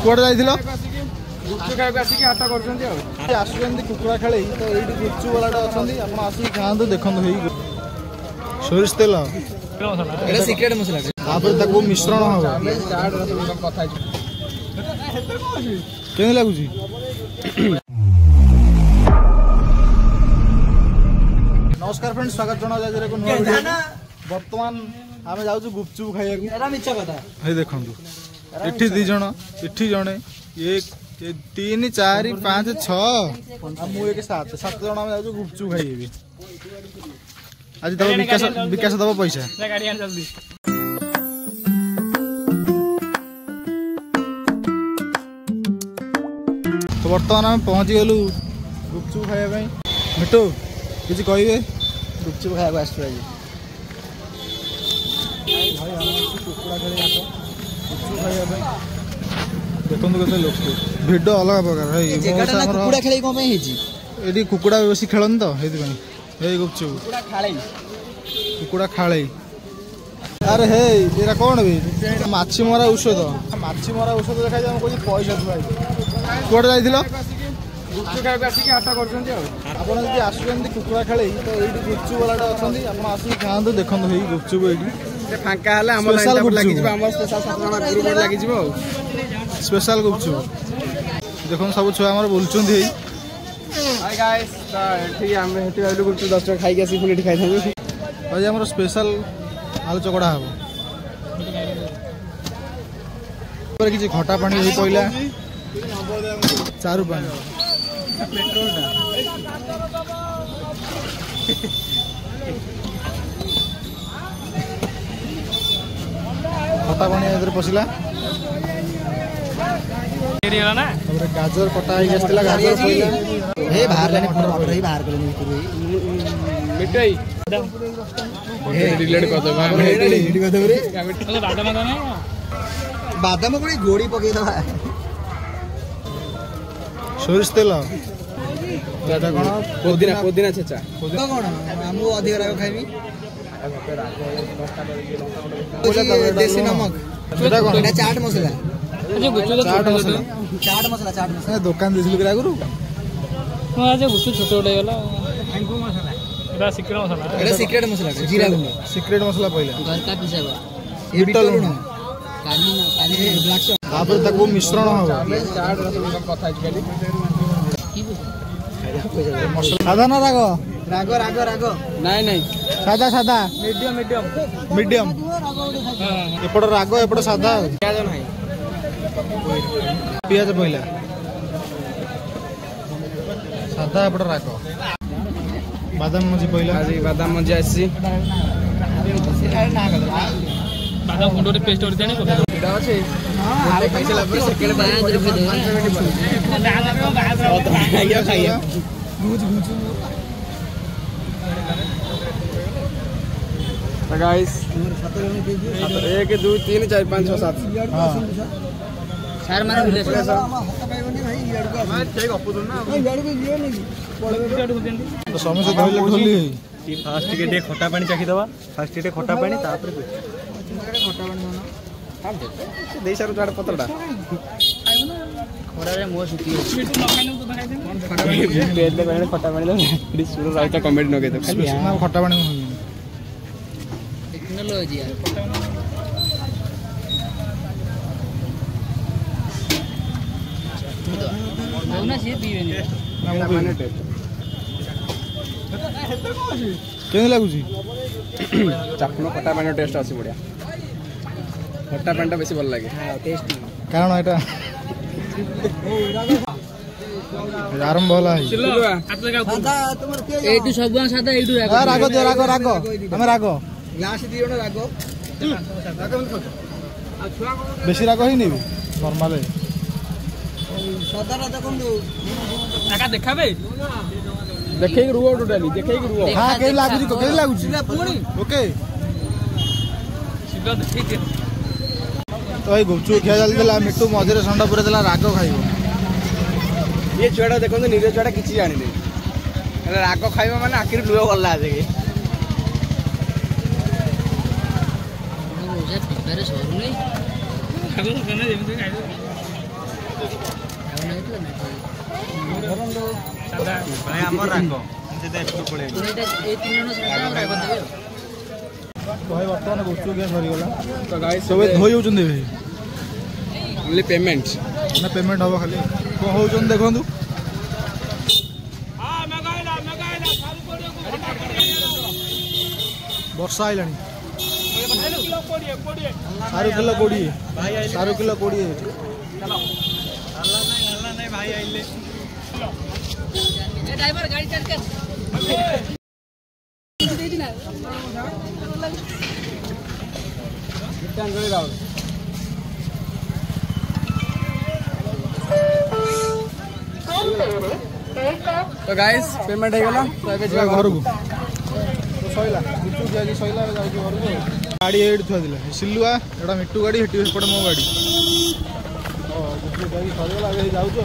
कुआडे जाइथिलो गुपचुप खाइबा आसिक हाट करछन्ती आ आसुचंदी कुकुड़ा खेले तो एठी गुपचुप वालाटा अछंती आपण आसी खांतु देखंतु हेई सोरिस तेल एटा सीक्रेट मसला तापर ताको मिश्रण हो स्टार्ट रस कथा केन लागुची नमस्कार फ्रेंड्स स्वागत जना जाजरे को नुवा वीडियो वर्तमान आमे जाउछु गुपचुप खाइया को एटा मिछ कथा हे देखंतु एठी दी जण एठी जणे 1 3 4 5 6 आ मु एक 7 जण आमे जाउछु गुपचुप खाइबे आज दबा विकास दबा पैसा गाड़ी आन जल्दी तो वर्तमान आम पहुँची गलु गुपचुप खाइबा मिटू किसी कहबे गुपचुप खाइबा आसु आज कुकुड़ा खेले गुपचुप खाइबा देखो केते लोक भिड अलग प्रकार कुकुड़ा खेले कोन पे हेजी एडी कुकुड़ा बेसी खेलन तो हेति पई हे गुपचुप कुकुड़ा खाले अरे हे एरा कोन बे माछी मरा औषध देखा जाम कोई पैसा दुआई कोड जाइथिलो गुपचुप खाइबा आसिक हाट करछन्ती आ आपण जदि आसुचंदी कुकुड़ा खेले तो एठी गुपचुप वालाटा अछंती आपण आसी खांतु देखंतु हेई गुपचुप एठी फांका हले हमर लाइन लागि जिवो हमर स्पेशल 7 जण ग्रुप लागि जिवो स्पेशल गुपचुप देखो सब छुआ हमर बोलचंदी हेई हाय गाइस ठीक हम हेटी आलू गुपचुप 10 टका खाइ गेसी पुनी खाइ थाबे आज हमर स्पेशल आलू चकड़ा हबो पर किछि खटा पानी होई पइला चारु पानी पेट्रोल दा खटा पानी इधर पसिला एरी होला ना हमरे गाजर कटा आई गेसला गाजर पइला हे बाहर लाने मटर ही बाहर करले मिटुई मिटई हे डिलीट कर दो डिलीट कर दो रे बादाम ना बादाम कोई गोड़ी पके दवा सोरिस तेल दादा कोन पुदीना छेचा पुदीना कोन हमु अधिक राग खाइबी देसी नमक एटा कोन एटा चाट मसाला चाट मसाला दुकान दिसिलु के आगुरु हां आज गुसु छोटो उडे गला हैंगो मसाला एटा सीक्रेट मसाला जीरा गुंड सीक्रेट मसाला पइला घर का पिसाबा बिट लूण काली ब्लैक सॉस तापर ताको मिश्रण हो चाट रस कथा खाली सादा ना रागो रागो रागो रागो नहीं सादा सादा मीडियम एपड़ रागो एपड़ सादा प्याज नहीं पियाज पइला सादा एपड़ रागो बादाम मजी पइला आज बादाम मजी आसी बादाम गुंडो रे पेस्ट और देने को एटा আছে हां पैसा लाभ सेकंड 5 रुपए दो खाइया खाइया तो गाइस 1 2 3 4 5 6 7 हां सर माने विलेज भाई ठीक अपु ना भाई गाड़ी में जियो नहीं तो समय से धइले ढोली फास्ट के खट्टा पानी चाखी दवा फास्ट के खट्टा पानी तापर खट्टा पानी ना हां देई सारू जाड़ पत्रडा खरा रे मो सुती मिटू न खाइनु तो खाइ दे पेट ले पानी खट्टा पानी दो सुरो राइता कमेंट न के दो ना खट्टा पानी टेक्नोलॉजी यार ना से पीवे ना माने टेस्ट केन लागुची चापनो खट्टा पानी टेस्ट आसी बढ़िया खट्टा पानी बेसी भल लागे हां टेस्ट कारण एटा आरंभ होला एटू सब सादा एटू रागो दे रागो हम रागो ग्लास दियो ना रागो बेसी रागो ही नहीं नॉर्मल है सादा रागो कोन दो काका देखाबे देखे रुओ टोटली देखे रुओ हां के लागुची ओके सीधा देखे तो ये गुपचुप खिया जल्दी देला मिट्टू मझे संडा पूरा देला राग खाइबो ये छुआटा देखो निरे छुआटा किछि जानि नै राग खाइबो माने आखिर लुयो गल्ला आजे के मुझे पेपर सरू नै खाबो कने जेमते खाइबो ଭାଇ ଆମର ରାଗ ସେଟା ଏପଟୁ ପଳେଇ এই 3 ଜଣ ସାରା ରାଗ ଦେବେ ଭାଇ ବର୍ତ୍ତମାନ ଗୁପଚୁପ ଗ୍ୟାସ୍ ସରିଗଲା ତ ଗାଇସ୍ ସବୁ ଧୋଇ ହେଉଛନ୍ତି ଏବେ ଓନ୍ଲି ପେମେଣ୍ଟ ନା ପେମେଣ୍ଟ ହେବ ଖାଲି କ'ଣ ହେଉଛନ୍ତି ଦେଖନ୍ତୁ ବର୍ଷା ଆଇଲାଣି ସାରୁ କିଲୋ 20 ସାରୁ କିଲୋ 20 ଭାଇ ଆଇଲେ ড্রাইভার গাড়ি চার্জ কর দেই না तो गाइस पेमेंट ହେଇଗଲା ତ ଏବେ ଯିବା ଘରକୁ ସଇଲା ଗୁପଚୁପ ଖିଆକି ସଇଲା ଯାଉଛି ଘରକୁ ଗାଡ଼ି ଏଇଠି ଥୁଆ ଥିଲା ସିଲୁଆ ଏଇଟା ମିଟୁ ଗାଡ଼ି ହେଠି ସେପଟେ ମୋ ଗାଡ଼ି ଗୁପଚୁପ ଖିଆକି ସରିଗଲା ଏବେ ଯାଉଛୁ